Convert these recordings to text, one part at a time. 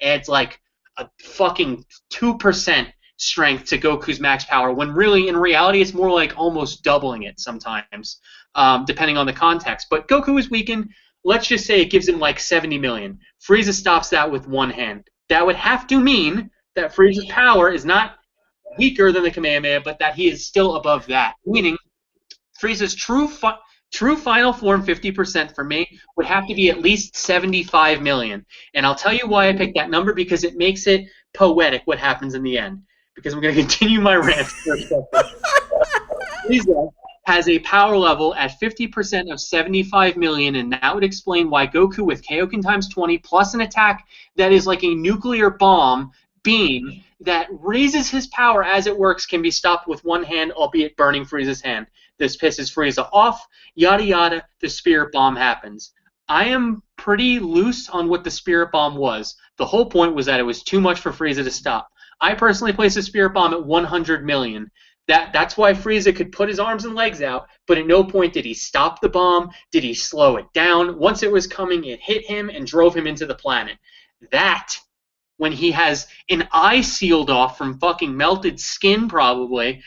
adds like a fucking 2% strength to Goku's max power, when really, in reality, it's more like almost doubling it sometimes, depending on the context. But Goku is weakened. Let's just say it gives him like 70 million. Frieza stops that with one hand. That would have to mean that Frieza's power is not weaker than the Kamehameha, but that he is still above that. Meaning, Frieza's true final form, 50% for me, would have to be at least 75 million. And I'll tell you why I picked that number, because it makes it poetic what happens in the end. Because I'm going to continue my rant for a second. Frieza has a power level at 50% of 75 million, and that would explain why Goku with Kaioken times 20 plus an attack that is like a nuclear bomb beam that raises his power as it works can be stopped with one hand, albeit burning Frieza's hand. This pisses Frieza off, yada yada, the Spirit Bomb happens. I am pretty loose on what the Spirit Bomb was. The whole point was that it was too much for Frieza to stop. I personally placed the Spirit Bomb at 100 million. That's why Frieza could put his arms and legs out, but at no point did he stop the bomb, did he slow it down. Once it was coming, it hit him and drove him into the planet. That, when he has an eye sealed off from fucking melted skin probably,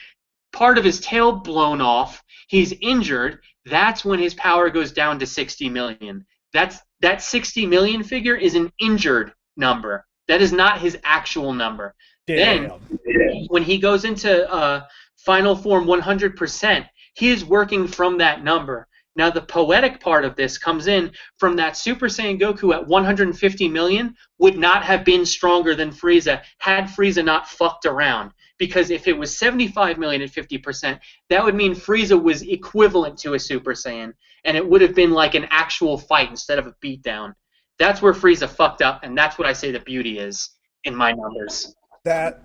part of his tail blown off, he's injured, that's when his power goes down to 60 million. That 60 million figure is an injured number. That is not his actual number. Damn. Then, when he goes into final form 100%, he is working from that number. Now, the poetic part of this comes in from that Super Saiyan Goku at 150 million would not have been stronger than Frieza had Frieza not fucked around. Because if it was 75 million at 50%, that would mean Frieza was equivalent to a Super Saiyan, and it would have been like an actual fight instead of a beatdown. That's where Frieza fucked up, and that's what I say the beauty is in my numbers. That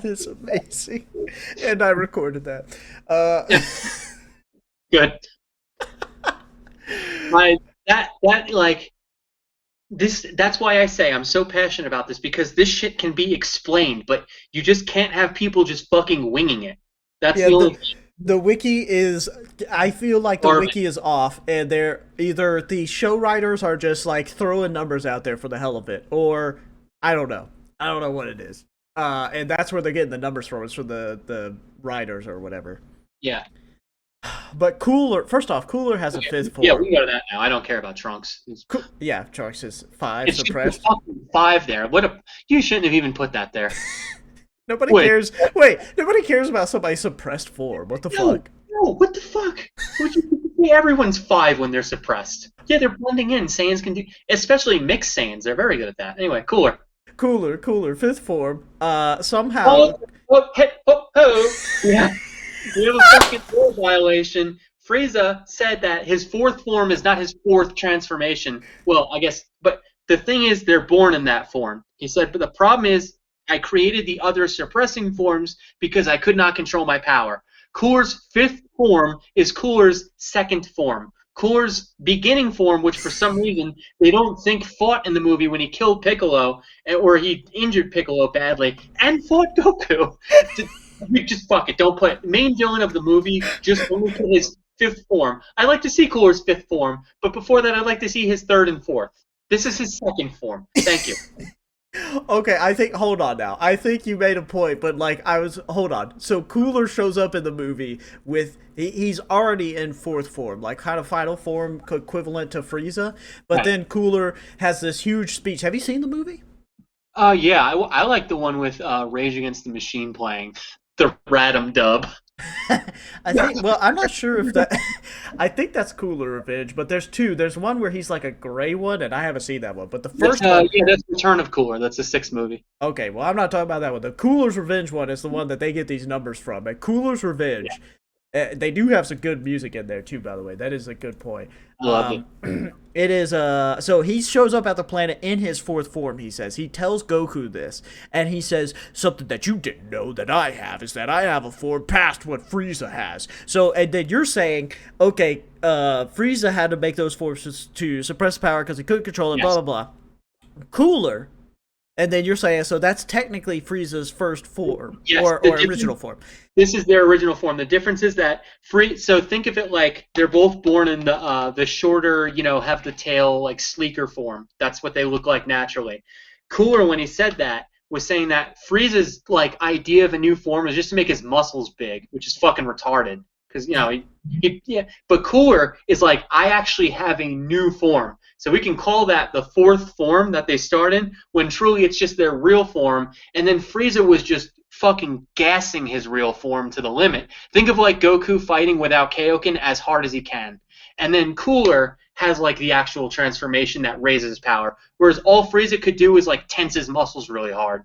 is amazing, and I recorded that. Good. That's why I say I'm so passionate about this, because this shit can be explained, but you just can't have people just fucking winging it. That's the only. The wiki is, I feel like the wiki is off, and they're either the show writers are just like throwing numbers out there for the hell of it, or I don't know what it is. And that's where they're getting the numbers from. It's from the writers or whatever. Yeah. But Cooler, first off, Cooler has a fifth form. Yeah, we go to that now. I don't care about Trunks. Yeah, Trunks is 5 suppressed. 5 there. You shouldn't have even put that there. Nobody cares. Wait, nobody cares about somebody's suppressed form. What the fuck? No, what the fuck? Everyone's 5 when they're suppressed. Yeah, they're blending in. Saiyans can do, especially mixed Saiyans. They're very good at that. Anyway, Cooler, fifth form. Somehow. Yeah. We have a fucking rule violation. Frieza said that his 4th form is not his 4th transformation. Well, I guess, but the thing is, they're born in that form. He said, but the problem is, I created the other suppressing forms because I could not control my power. Cooler's 5th form is Cooler's 2nd form. Cooler's beginning form, which for some reason they don't think fought in the movie when he killed Piccolo, or he injured Piccolo badly, and fought Goku. Just fuck it. Don't put main villain of the movie. Just only put his 5th form. I like to see Cooler's 5th form, but before that, I'd like to see his 3rd and 4th. This is his 2nd form. Thank you. Okay, hold on now. I think you made a point, but hold on. So Cooler shows up in the movie with, he's already in 4th form, like kind of final form equivalent to Frieza, but right. Then Cooler has this huge speech. Have you seen the movie? Yeah, I like the one with Rage Against the Machine playing. The Radam dub. I think. Well, I'm not sure if that. I think that's Cooler Revenge, but there's 2. There's one where he's like a gray one, and I haven't seen that one. But the first one, yeah, that's Return of Cooler. That's the 6th movie. Okay, well, I'm not talking about that one. The Cooler's Revenge one is the one that they get these numbers from. And Cooler's Revenge, they do have some good music in there too. By the way, that is a good point. Love it. It is so he shows up at the planet in his 4th form, he says. He tells Goku this, and he says, something that you didn't know that I have is that I have a form past what Frieza has. So, and then you're saying, okay, Frieza had to make those forms to suppress power because he couldn't control it, blah, blah, blah. Cooler And then you're saying, so that's technically Frieza's first form, Yes, or original form. this is their original form. The difference is that so think of it like they're both born in the shorter, have the tail like sleeker form. That's what they look like naturally. Cooler, when he said that, was saying that Frieza's like idea of a new form is just to make his muscles big, which is fucking retarded. Because yeah. But Cooler is like, I actually have a new form, so we can call that the fourth form that they start in, when truly it's just their real form. And then Frieza was just fucking gassing his real form to the limit. Think of like Goku fighting without Kaioken as hard as he can, and then Cooler has like the actual transformation that raises his power, whereas all Frieza could do is like tense his muscles really hard.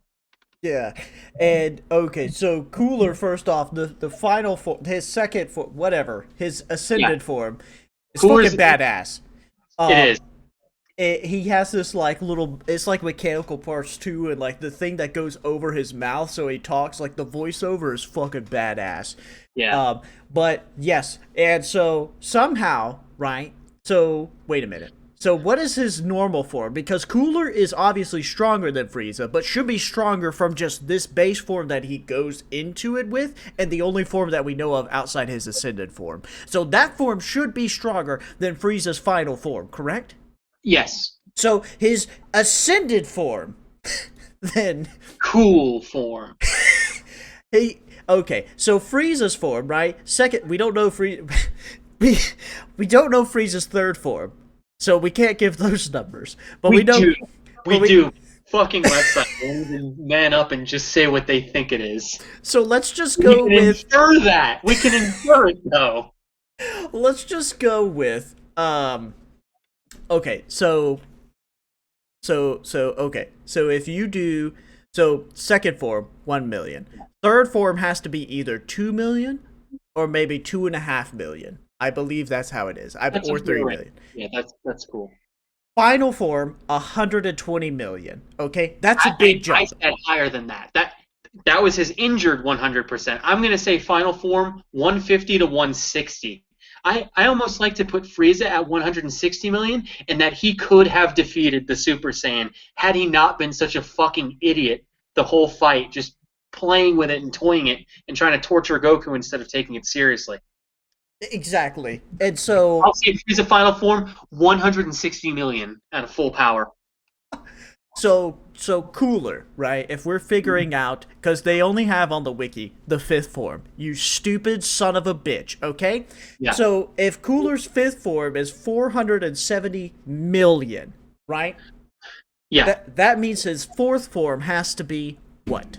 Yeah, and okay, so Cooler, first off, the final form, his second form, whatever, his ascended form, is Cooler's, fucking badass. It is. He has this like little, it's like mechanical parts too, and like the thing that goes over his mouth, so he talks, like the voiceover is fucking badass. Yeah. But yes, and so somehow, right? So wait a minute. So what is his normal form? Because Cooler is obviously stronger than Frieza, but should be stronger from just this base form that he goes into it with, and the only form that we know of outside his ascended form. So that form should be stronger than Frieza's final form, correct? Yes. So his ascended form, then... Cool form. Okay, so Frieza's form, right? Second, we don't know we don't know Frieza's third form. So we can't give those numbers, but we know we do. Fucking website won't even man up and just say what they think it is. So let's just go with infer that. We can infer it though. Let's just go with okay, so okay. So if you do second form 1 million. Third form has to be either 2 million or maybe 2.5 million. I believe that's how it is. Or 3 million. Yeah, that's cool. Final form 120 million. Okay, that's a big jump. I said higher than that. That was his injured 100%. I'm gonna say final form 150 to 160. I almost like to put Frieza at 160 million, and that he could have defeated the Super Saiyan had he not been such a fucking idiot the whole fight, just playing with it and toying it and trying to torture Goku instead of taking it seriously. Exactly. And so I'll see if he's a final form 160 million at a full power. So Cooler, right? If we're figuring out, because they only have on the wiki the fifth form, you stupid son of a bitch, okay? Yeah. So if Cooler's fifth form is 470 million, right? Yeah. That means his fourth form has to be what?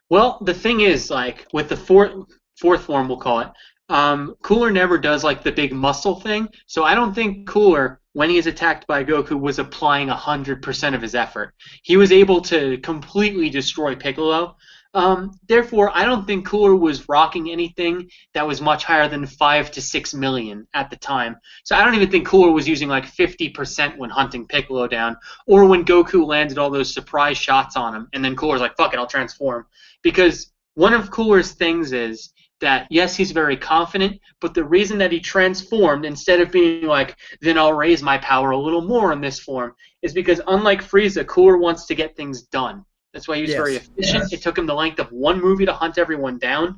Well, the thing is, like, with the fourth form, we'll call it, Cooler never does like the big muscle thing, so I don't think Cooler, when he is attacked by Goku, was applying 100% of his effort. He was able to completely destroy Piccolo. Therefore, I don't think Cooler was rocking anything that was much higher than 5 to 6 million at the time. So I don't even think Cooler was using like 50% when hunting Piccolo down, or when Goku landed all those surprise shots on him, and then Cooler's like, fuck it, I'll transform. Because one of Cooler's things is that, yes, he's very confident, but the reason that he transformed, instead of being like, then I'll raise my power a little more in this form, is because unlike Frieza, Cooler wants to get things done. That's why he was very efficient. Yes. It took him the length of one movie to hunt everyone down.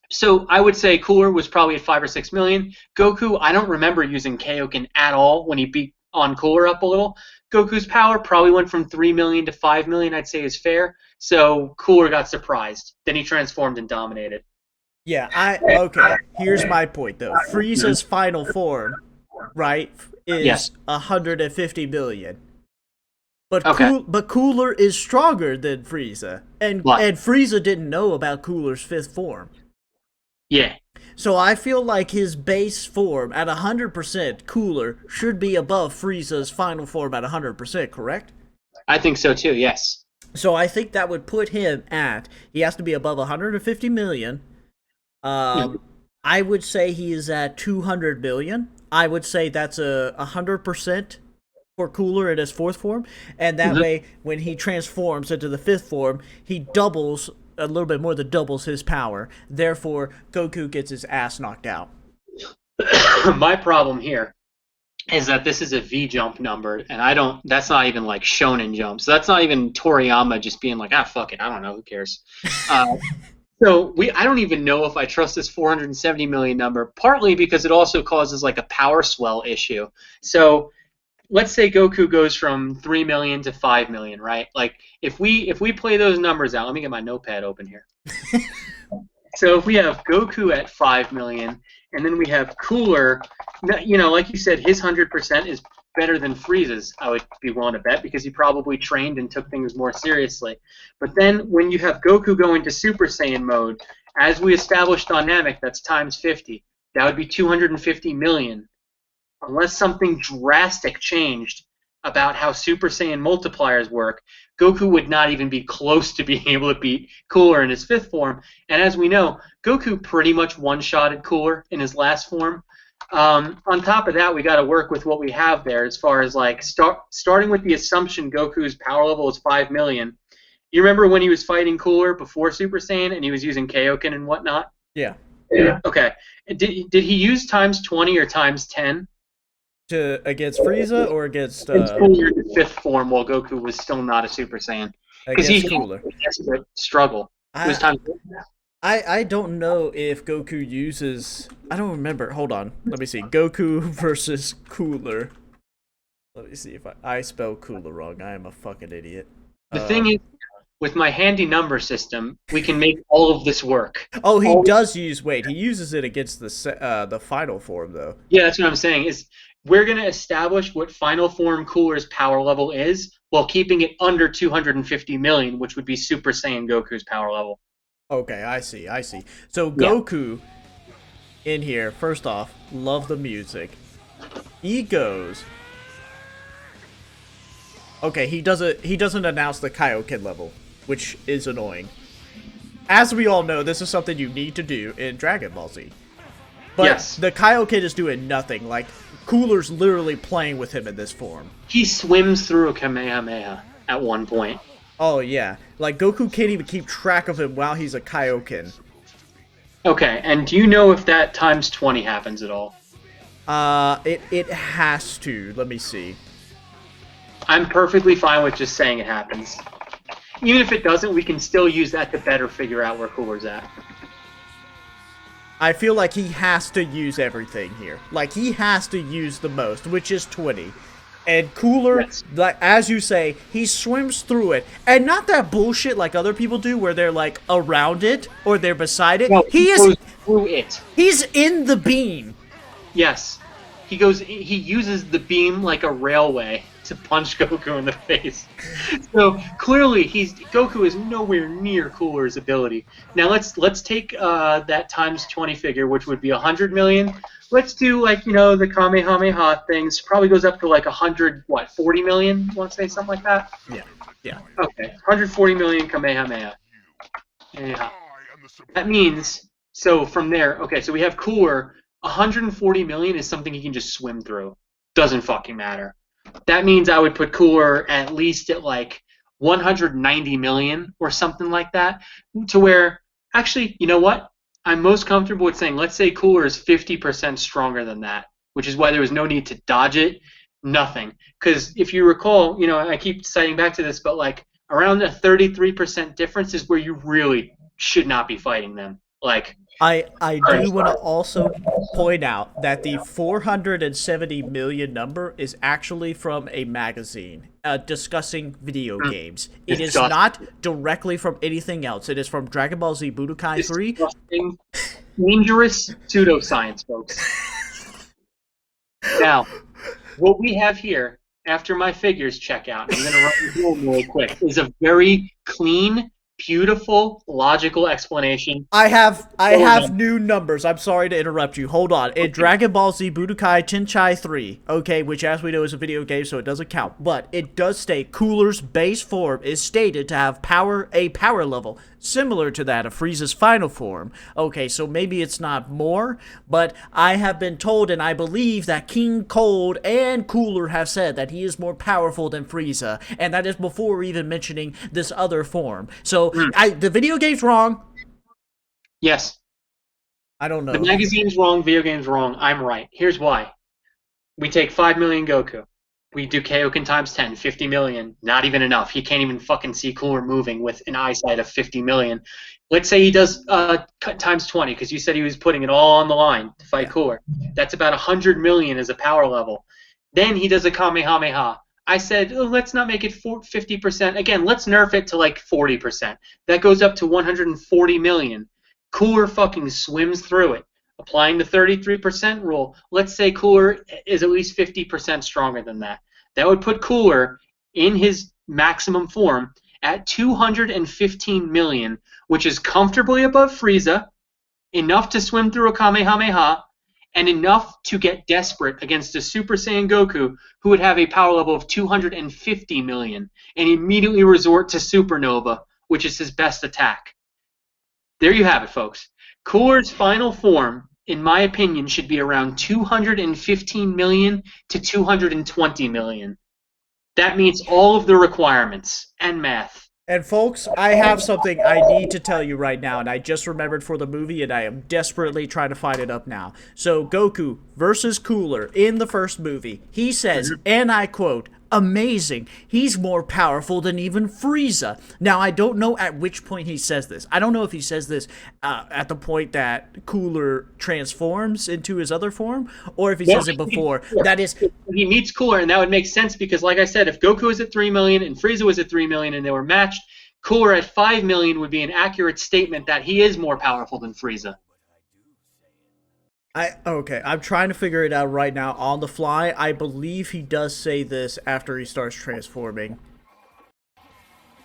So I would say Cooler was probably at 5 or 6 million. Goku, I don't remember using Kaioken at all when he beat on Cooler up a little. Goku's power probably went from 3 million to 5 million, I'd say is fair. So Cooler got surprised. Then he transformed and dominated. Yeah, okay. Here's my point, though. Frieza's final form, right, is 150 million. But but Cooler is stronger than Frieza. And Frieza didn't know about Cooler's fifth form. Yeah. So I feel like his base form at 100%, Cooler, should be above Frieza's final form at 100%, correct? I think so too, yes. So I think that would put him at, he has to be above 150 million. I would say he is at 200 million. I would say that's 100% for Cooler in his fourth form. And that way, when he transforms into the fifth form, he doubles, a little bit more than doubles his power. Therefore, Goku gets his ass knocked out. My problem here is that this is a V jump number, and I don't. That's not even like Shonen Jump, so that's not even Toriyama just being like, ah, fuck it, I don't know, who cares. So I don't even know if I trust this 470 million number, partly because it also causes like a power swell issue. So let's say Goku goes from 3 million to 5 million, right? Like if we play those numbers out, let me get my notepad open here. So if we have Goku at 5 million, and then we have Cooler, like you said, his 100% is better than Frieza's, I would be willing to bet, because he probably trained and took things more seriously. But then when you have Goku go into Super Saiyan mode, as we established on Namek, that's times 50. That would be 250 million. Unless something drastic changed about how Super Saiyan multipliers work, Goku would not even be close to being able to beat Cooler in his 5th form. And as we know, Goku pretty much one-shotted Cooler in his last form. On top of that, we got to work with what we have there as far as like starting with the assumption Goku's power level is 5 million. You remember when he was fighting Cooler before Super Saiyan and he was using Kaioken and whatnot? Yeah. Okay. Did he use times 20 or times 10? Against Frieza or against Cooler in 5th form while Goku was still not a Super Saiyan. Because he Cooler. Desperate struggle. It was time. I don't know if Goku uses. I don't remember. Hold on. Let me see. Goku versus Cooler. Let me see if I spell Cooler wrong. I am a fucking idiot. The thing is, with my handy number system, we can make all of this work. Oh, he does use. Wait, he uses it against the final form though. Yeah, that's what I'm saying. Is we're going to establish what final form Cooler's power level is while keeping it under 250 million, which would be Super Saiyan Goku's power level. Okay, I see. So Goku in here, first off, love the music. He goes. Okay, he doesn't announce the Kaioken level, which is annoying. As we all know, this is something you need to do in Dragon Ball Z. But yes. The Kaioken is doing nothing. Like, Cooler's literally playing with him in this form. He swims through a Kamehameha at one point. Oh, yeah. Like, Goku can't even keep track of him while he's a Kaioken. Okay, and do you know if that times 20 happens at all? It has to. Let me see. I'm perfectly fine with just saying it happens. Even if it doesn't, we can still use that to better figure out where Cooler's at. I feel like he has to use everything here. Like, he has to use the most, which is 20. And Cooler, yes. Like as you say, he swims through it. And not that bullshit like other people do where they're, like, around it or they're beside it. No, he goes through it. He's in the beam. Yes. He uses the beam like a railway to punch Goku in the face. So clearly, Goku is nowhere near Cooler's ability. Now let's take that times 20 figure, which would be 100 million. Let's do the Kamehameha things. Probably goes up to like 40 million. Want to say something like that? Yeah. Okay, 140 million Kamehameha. Yeah. That means from there. Okay, so we have Cooler. 140 million is something he can just swim through. Doesn't fucking matter. That means I would put Cooler at least at like 190 million or something like that, to where, actually, you know what? I'm most comfortable with saying, let's say Cooler is 50% stronger than that, which is why there was no need to dodge it, nothing. Because if you recall, I keep citing back to this, but like around a 33% difference is where you really should not be fighting them. Like, I do want to also point out that the 470 million number is actually from a magazine discussing video games. It is not directly from anything else. It is from Dragon Ball Z Budokai 3. Dangerous pseudoscience, folks. Now, what we have here, after my figures check out, I'm going to run through them real quick, is a very clean, beautiful, logical explanation. I have new numbers. I'm sorry to interrupt you. Hold on. In Dragon Ball Z Budokai Tenkaichi 3, okay, which as we know is a video game, so it doesn't count, but it does state Cooler's base form is stated to have a power level similar to that of Frieza's final form. Okay, so maybe it's not more, but I have been told and I believe that King Cold and Cooler have said that he is more powerful than Frieza, and that is before even mentioning this other form. So the video game's wrong. Yes. I don't know. The magazine's wrong, video game's wrong. I'm right. Here's why. We take 5 million Goku. We do Kaioken times 10, 50 million. Not even enough. He can't even fucking see Cooler moving with an eyesight of 50 million. Let's say he does times 20, because you said he was putting it all on the line to fight Yeah. Cooler. That's about 100 million as a power level. Then he does a Kamehameha. I said, oh, let's not make it 50%. Again, let's nerf it to like 40%. That goes up to 140 million. Cooler fucking swims through it. Applying the 33% rule, let's say Cooler is at least 50% stronger than that. That would put Cooler in his maximum form at 215 million, which is comfortably above Frieza, enough to swim through a Kamehameha, and enough to get desperate against a Super Saiyan Goku who would have a power level of 250 million and immediately resort to Supernova, which is his best attack. There you have it, folks. Cooler's final form, in my opinion, should be around 215 million to 220 million. That meets all of the requirements and math. And folks, I have something I need to tell you right now, and I just remembered for the movie, and I am desperately trying to find it up now. So, Goku versus Cooler in the first movie. He says, and I quote, "Amazing. He's more powerful than even Frieza." Now, I don't know at which point he says this. I don't know if he says this at the point that Cooler transforms into his other form, or if he says it before. That is, he meets Cooler, and that would make sense because, like I said, if Goku was at 3 million and Frieza was at 3 million and they were matched, Cooler at 5 million would be an accurate statement that he is more powerful than Frieza. Okay, I'm trying to figure it out right now on the fly. I believe he does say this after he starts transforming.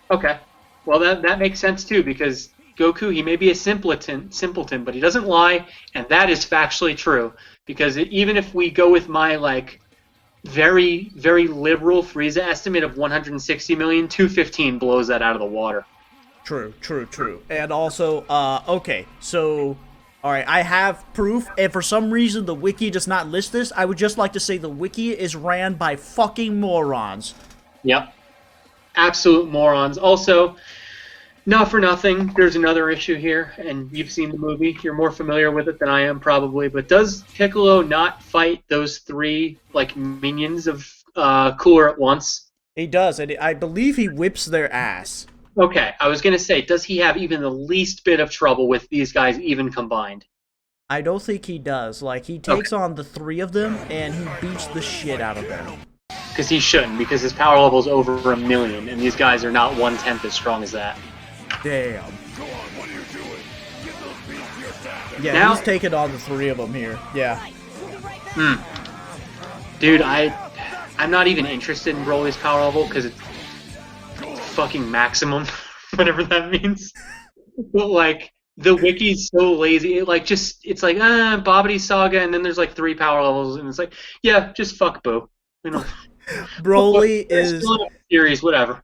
Okay. Well, that makes sense too, because Goku, he may be a simpleton, but he doesn't lie, and that is factually true. Because even if we go with my like very, very liberal Frieza estimate of 160 million, 215 blows that out of the water. True. And also, okay, so, alright, I have proof, and for some reason the wiki does not list this. I would just like to say the wiki is ran by fucking morons. Yep. Absolute morons. Also, not for nothing, there's another issue here, and you've seen the movie. You're more familiar with it than I am, probably. But does Piccolo not fight those three like minions of Cooler at once? He does, and I believe he whips their ass. Okay, I was gonna say, does he have even the least bit of trouble with these guys, even combined? I don't think he does. Like, he takes on the three of them, and he beats the shit out of them. Because he shouldn't, because his power level is over 1 million, and these guys are not 1/10 as strong as that. Damn. Yeah, Now, he's taking on the three of them here. Yeah. Dude, I'm not even interested in Broly's power level because it's fucking maximum, whatever that means. But like the wiki's so lazy, it's like Babidi Saga, and then there's like 3 power levels, and it's like, yeah, just fuck Boo. You know, Broly is series, whatever.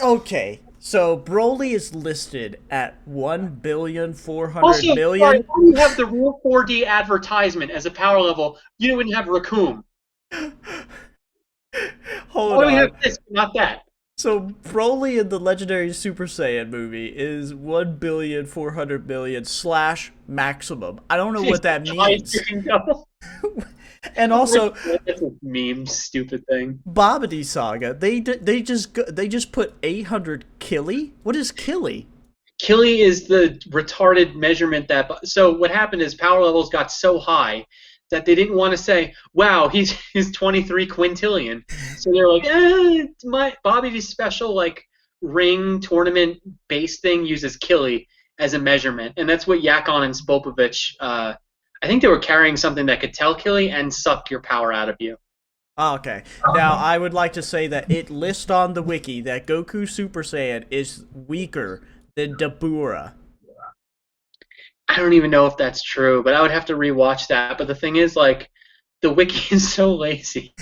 Okay. So Broly is listed at 1,400,000,000. Also, sorry, why do you have the Rule 4D advertisement as a power level? You wouldn't have Raccoon. Hold Why do on. we have this, not that? So Broly in the Legendary Super Saiyan movie is 1,400,000,000 / maximum. I don't know what that means. And also, that's a meme, stupid thing. Babidi Saga, they just put 800 Killy. What is Killy? Killy is the retarded measurement that. So what happened is power levels got so high that they didn't want to say, "Wow, he's 23 quintillion." So they're like, my Babidi's special like ring tournament base thing uses Killy as a measurement, and that's what Yakon and Spopovich. I think they were carrying something that could tell Killy and suck your power out of you. Okay. Now, I would like to say that it lists on the wiki that Goku Super Saiyan is weaker than Dabura. I don't even know if that's true, but I would have to rewatch that. But the thing is, like, the wiki is so lazy.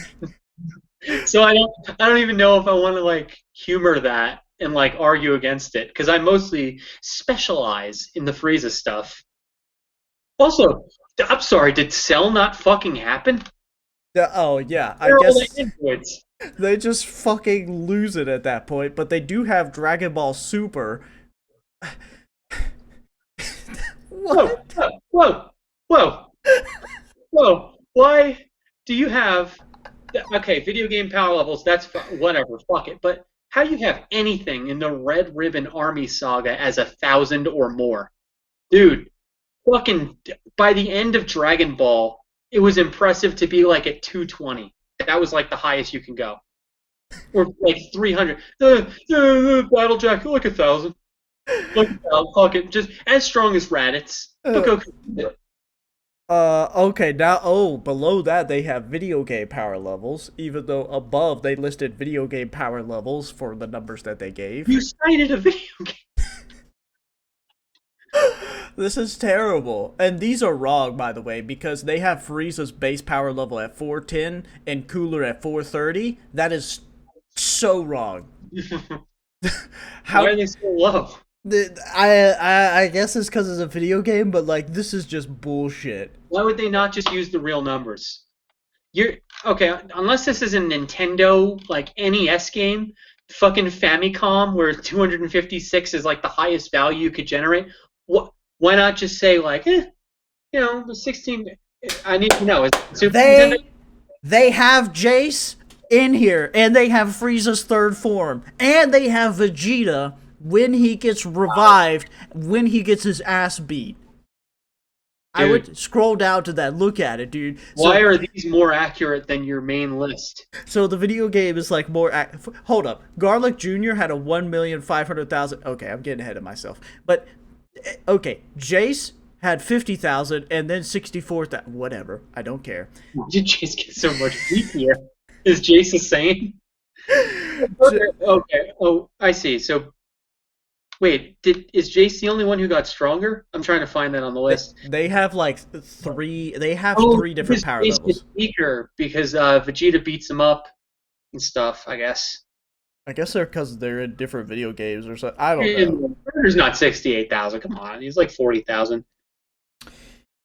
So I don't even know if I want to like humor that and like argue against it, because I mostly specialize in the Frieza stuff. Also, I'm sorry, did Cell not fucking happen? Oh, yeah, I They're all guess androids. they just fucking lose it at that point, but they do have Dragon Ball Super. What? Whoa. Whoa. Why do you have okay, video game power levels, that's whatever, fuck it. But how do you have anything in the Red Ribbon Army saga as 1,000 or more? Dude, fucking by the end of Dragon Ball, it was impressive to be like at 220. That was like the highest you can go. Or like 300. Battle Jack, like 1,000. Like, fucking just as strong as Raditz. But Goku. Okay, now, below that they have video game power levels, even though above they listed video game power levels for the numbers that they gave. You cited a video game. This is terrible. And these are wrong, by the way, because they have Frieza's base power level at 410 and Cooler at 430. That is so wrong. Why are they so low? I guess it's because it's a video game, but like this is just bullshit. Why would they not just use the real numbers? You're okay, unless this is a Nintendo like NES game, fucking Famicom, where 256 is like the highest value you could generate. Why not just say like, the 16? I need to know. Is Super Nintendo? They have Jace in here, and they have Frieza's third form, and they have Vegeta when he gets revived, when he gets his ass beat. Dude. I would scroll down to that. Look at it, dude. Why are these more accurate than your main list? So the video game is like more. Hold up. Garlic Jr. had a 1,500,000. Okay, I'm getting ahead of myself. But okay, Jace had 50,000 and then 64,000. Whatever. I don't care. Why did Jace get so much weaker? Is Jace the same? Okay. Oh, I see. So. Wait, is Jace the only one who got stronger? I'm trying to find that on the list. They have like three. They have three different power Jace levels. Is weaker because Vegeta beats him up and stuff. I guess. I guess they're because they're in different video games or something. I don't know. There's not 68,000. Come on, he's like 40,000.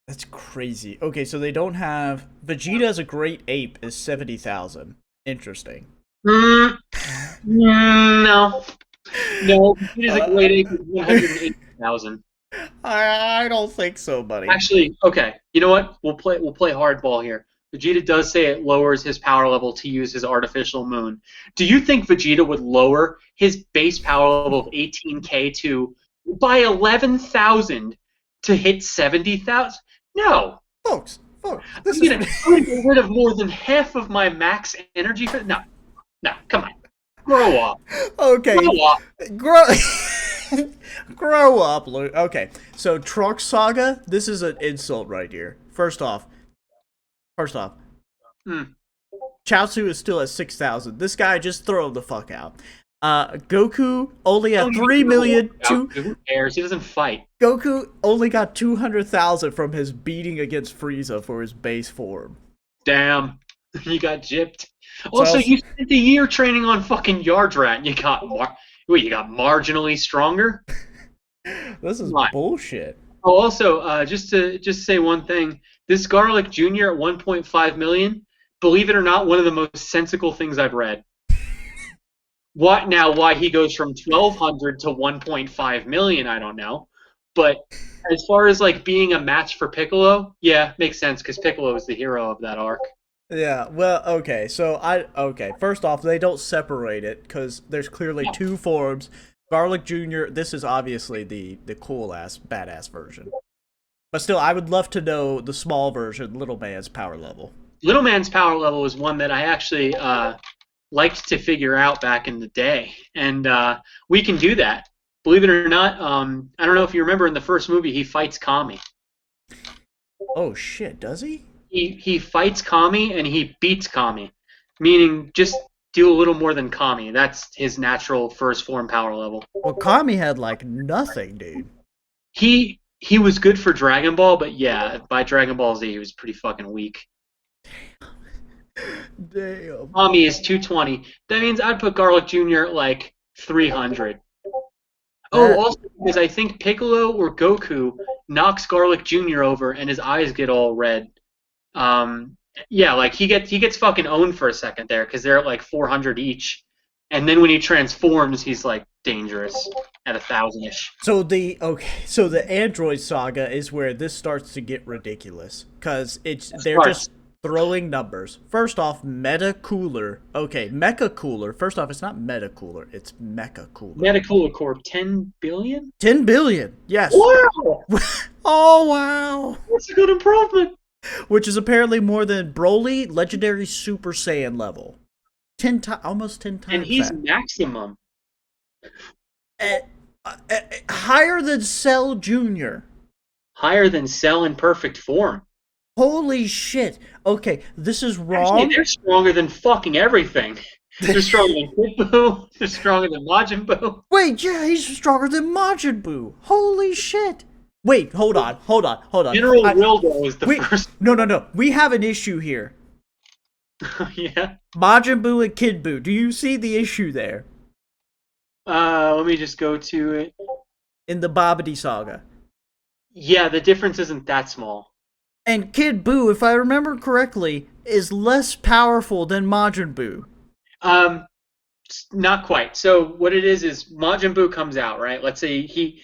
That's crazy. Okay, so they don't have Vegeta as a great ape is 70,000. Interesting. No. No, it is a great ape with 180,000. I don't think so, buddy. Actually, okay. You know what? We'll play hardball here. Vegeta does say it lowers his power level to use his artificial moon. Do you think Vegeta would lower his base power level of 18K by 11,000 to hit 70,000? No. Folks, I'm gonna get rid of more than half of my max energy. No, come on. Grow up. Okay. Grow up. Grow up, Luke. Okay. So Trunks Saga, this is an insult right here. First off. Chaozu is still at 6,000. This guy just throw him the fuck out. Goku only at 3 million. Who cares? He doesn't fight. Goku only got 200,000 from his beating against Frieza for his base form. Damn. You got gypped. Also, you spent a year training on fucking Yardrat, and you got marginally stronger. This is bullshit. Oh, also, just to say one thing, this Garlic Jr. at 1.5 million, believe it or not, one of the most sensical things I've read. Why he goes from 1,200 to 1.5 million, I don't know. But as far as like being a match for Piccolo, yeah, makes sense because Piccolo is the hero of that arc. Yeah, well, okay, first off, they don't separate it, because there's clearly two forms. Garlic Jr., this is obviously the cool-ass, badass version. But still, I would love to know the small version, Little Man's power level. Little Man's power level is one that I actually liked to figure out back in the day, and we can do that. Believe it or not, I don't know if you remember in the first movie, he fights Kami. Oh shit, does he? He fights Kami and he beats Kami, meaning just do a little more than Kami. That's his natural first form power level. Well, Kami had like nothing, dude. He was good for Dragon Ball, but yeah, by Dragon Ball Z he was pretty fucking weak. Damn. Kami is 220. That means I'd put Garlic Jr. at like 300. Oh, also because I think Piccolo or Goku knocks Garlic Jr. over and his eyes get all red. Yeah, like he gets fucking owned for a second there because they're at like 400 each, and then when he transforms, he's like dangerous at 1,000-ish. So the Android Saga is where this starts to get ridiculous because they're just throwing numbers. First off, Meta Cooler. Okay, Mecha Cooler. First off, it's not Meta Cooler, it's Mecha Cooler. Metacooler Corp, 10 billion? 10 billion. Yes. Wow! Oh wow. That's a good improvement. Which is apparently more than Broly Legendary Super Saiyan level. 10 times, almost 10 times. And he's that. maximum. Higher than Cell Jr. Higher than Cell in perfect form. Holy shit. Okay, this is wrong. Actually, they're stronger than fucking everything. They're stronger than Kid Buu. They're stronger than Majin Buu. Wait, yeah, he's stronger than Majin Buu. Holy shit. Wait, hold on. General Wildo is the first. No. We have an issue here. Yeah? Majin Buu and Kid Buu. Do you see the issue there? Let me just go to it. In the Babidi Saga. Yeah, the difference isn't that small. And Kid Buu, if I remember correctly, is less powerful than Majin Buu. Not quite. So what it is Majin Buu comes out, right? Let's say he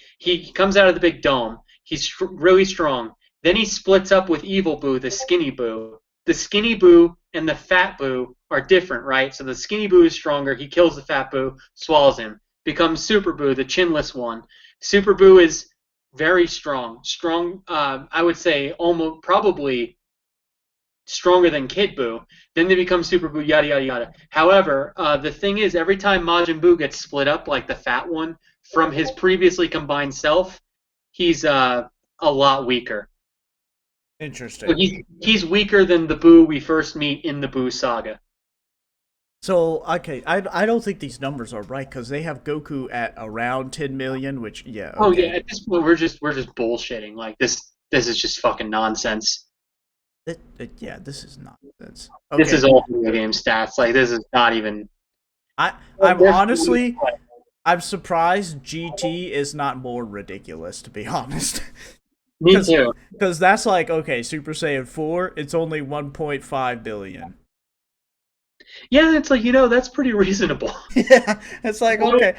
comes out of the big dome. He's really strong. Then he splits up with Evil Buu, the skinny Buu. The skinny Buu and the fat Buu are different, right? So the skinny Buu is stronger. He kills the fat Buu, swallows him. Becomes Super Buu, the chinless one. Super Buu is very strong. I would say almost probably stronger than Kid Buu. Then they become Super Buu, yada, yada, yada. However, the thing is, every time Majin Buu gets split up, like the fat one, from his previously combined self, he's a lot weaker. Interesting. So he's weaker than the Buu we first meet in the Buu saga. So, okay, I don't think these numbers are right, because they have Goku at around 10 million, which, yeah. Okay. Oh, yeah, at this point, we're just bullshitting. Like, this is just fucking nonsense. Yeah, this is nonsense. Okay. This is all video game stats. Like, this is not even... I'm surprised GT is not more ridiculous, to be honest. Me too. Because that's like, okay, Super Saiyan 4, it's only 1.5 billion. Yeah, it's like, that's pretty reasonable. Yeah, it's like, okay.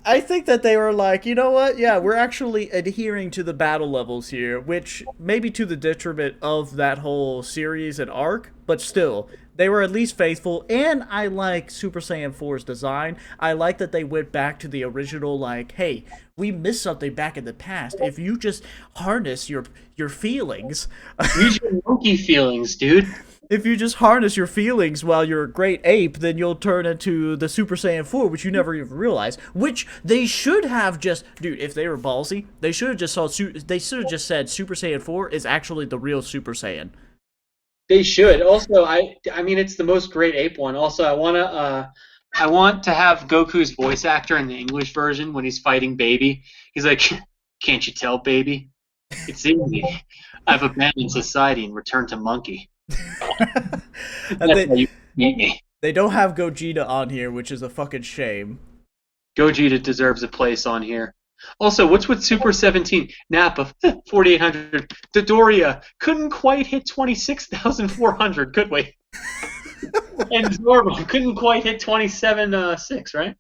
I think that they were like, you know what? Yeah, we're actually adhering to the battle levels here, which may be to the detriment of that whole series and arc, but still, they were at least faithful, and I like Super Saiyan 4's design. I like that they went back to the original, like, hey, we missed something back in the past. If you just harness your feelings... Use your monkey feelings, dude. If you just harness your feelings while you're a great ape, then you'll turn into the Super Saiyan 4, which you never even realized. Which they should have just... Dude, if they were ballsy, they should have just said Super Saiyan 4 is actually the real Super Saiyan. They should. Also, I mean, it's the most great ape one. Also, I want to have Goku's voice actor in the English version when he's fighting Baby. He's like, "Can't you tell, Baby? It's easy. I've abandoned society and returned to monkey." That's how you meet me. They don't have Gogeta on here, which is a fucking shame. Gogeta deserves a place on here. Also, what's with Super 17? Nappa, 4,800. Dodoria, couldn't quite hit 26,400, could we? And Zorbo, couldn't quite hit 27,600, right?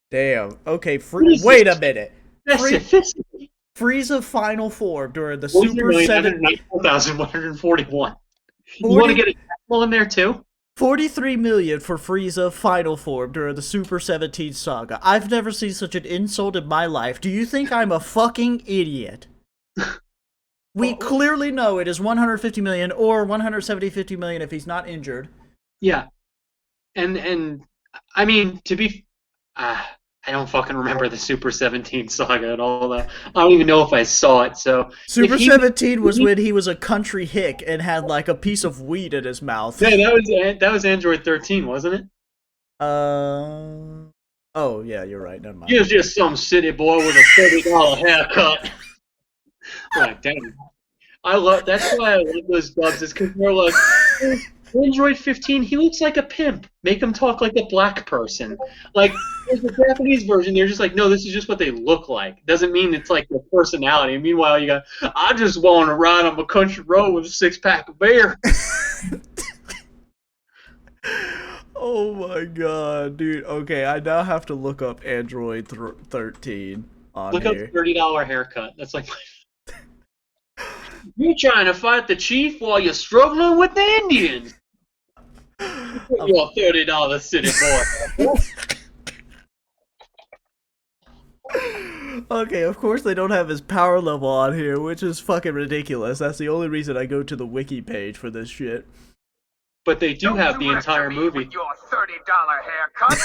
Damn. Okay, wait a minute. Frieza final form during the Super 17... 4,141. You want to get a decimal in there, too? 43 million for Frieza final form during the Super 17 saga. I've never seen such an insult in my life. Do you think I'm a fucking idiot? We clearly know it is 150 million or 150 million if he's not injured. Yeah. And I mean, to be... I don't fucking remember the Super 17 saga at all, though. I don't even know if I saw it, so... Super 17 was when he was a country hick and had, like, a piece of weed in his mouth. Yeah, that was Android 13, wasn't it? Oh, yeah, you're right. Never mind. He was just some city boy with a $30 haircut. Like, damn. That's why I love those dubs, is because they're like... Android 15, he looks like a pimp. Make him talk like a black person. Like, there's the Japanese version, they're just like, no, this is just what they look like. Doesn't mean it's like their personality. Meanwhile, you got, I just want to ride on a country road with a 6-pack of beer. Oh my god, dude. Okay, I now have to look up Android 13 on look here. Look up $30 haircut. That's like my... You trying to fight the chief while you're struggling with the Indians? Of You're $30 city boy. Okay, of course they don't have his power level on here, which is fucking ridiculous. That's the only reason I go to the wiki page for this shit. But they do have the entire movie. Your $30 haircut.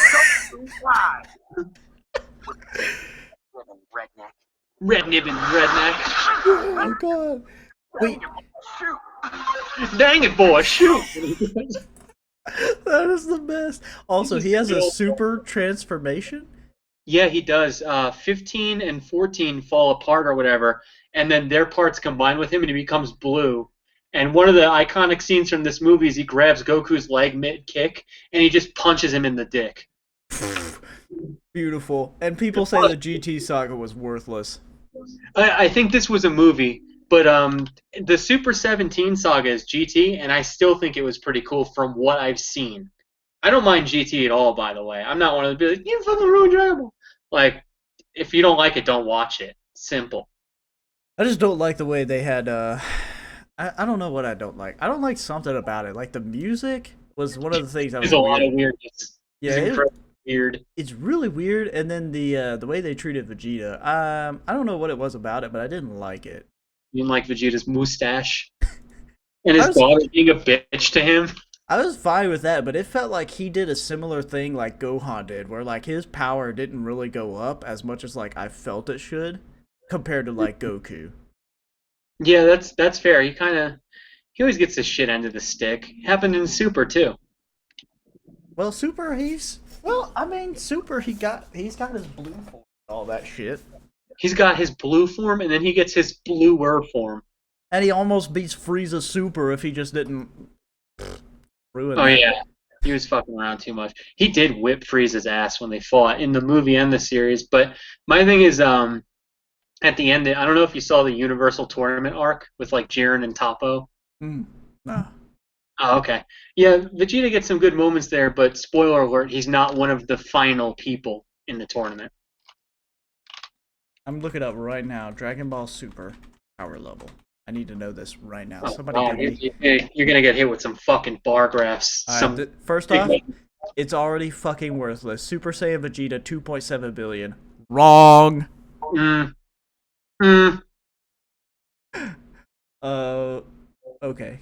Why? Redneck. Rednibbin redneck. Oh my god. Wait, Shoot. Dang it, boy, shoot! that is the best. Also, he has a super transformation. Yeah, he does. 15 and 14 fall apart or whatever, and then their parts combine with him and he becomes blue. And one of the iconic scenes from this movie is he grabs Goku's leg mid-kick and he just punches him in the dick. Beautiful. And people say the GT saga was worthless. I think this was a movie, but the Super 17 saga is GT, and I still think it was pretty cool from what I've seen. I don't mind GT at all, by the way. I'm not one of the be like, you fucking ruined Dragon Ball. Like, if you don't like it, don't watch it. Simple. I just don't like the way they had. I don't know what I don't like. I don't like something about it. Like the music was one of the things I was. There's a lot of weirdness. Yeah, it's incredibly weird. It's really weird, and then the way they treated Vegeta. I don't know what it was about it, but I didn't like it. You didn't like Vegeta's mustache and his daughter being a bitch to him. I was fine with that, but it felt like he did a similar thing like Gohan did, where like his power didn't really go up as much as like I felt it should, compared to like Goku. Yeah, that's fair. He always gets the shit end of the stick. Happened in Super too. Well, Super, I mean, Super, he's got his blue form and all that shit. He's got his blue form, and then he gets his bluer form. And he almost beats Frieza Super if he just didn't ruin Oh that. yeah, he was fucking around too much. He did whip Frieza's ass when they fought in the movie and the series. But my thing is, at the end, I don't know if you saw the Universal Tournament arc with like Jiren and Toppo. Nah. Oh, okay. Yeah, Vegeta gets some good moments there, but spoiler alert, he's not one of the final people in the tournament. I'm looking up right now. Dragon Ball Super power level. I need to know this right now. Oh, Somebody God, give me. you're gonna get hit with some fucking bar graphs. First off, it's already fucking worthless. Super Saiyan Vegeta 2.7 billion. Wrong. Mm. Mm. Okay.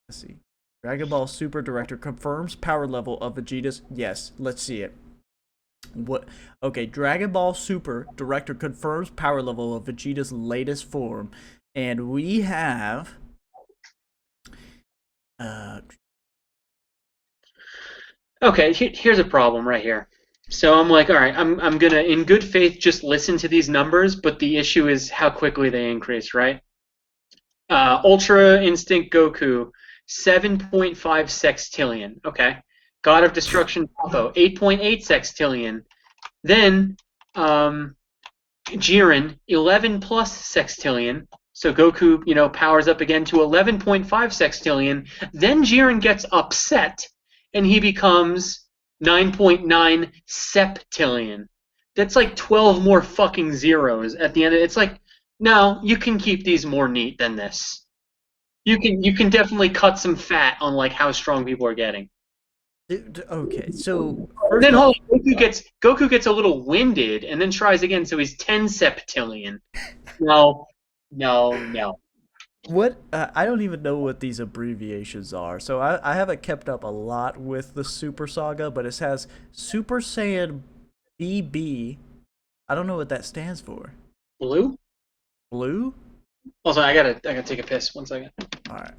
Let's see. Dragon Ball Super Director confirms power level of Vegeta's. Yes, let's see it. What? Okay, Dragon Ball Super Director confirms power level of Vegeta's latest form, and we have. Okay, here's a problem right here. So I'm like, all right, I'm gonna in good faith just listen to these numbers, but the issue is how quickly they increase, right? Ultra Instinct Goku, 7.5 sextillion. Okay. God of Destruction Toppo, 8.8 sextillion. Then Jiren, 11 plus sextillion. So Goku, powers up again to 11.5 sextillion. Then Jiren gets upset, and he becomes 9.9 septillion. That's like 12 more fucking zeros at the end. It's like, no, you can keep these more neat than this. You can definitely cut some fat on like how strong people are getting. Okay, so Then Goku gets a little winded and then tries again, so he's 10 septillion. No. What? I don't even know what these abbreviations are. So I haven't kept up a lot with the Super Saga, but it has Super Saiyan BB. I don't know what that stands for. Blue? Blue? Also, I gotta take a piss. 1 second. All right.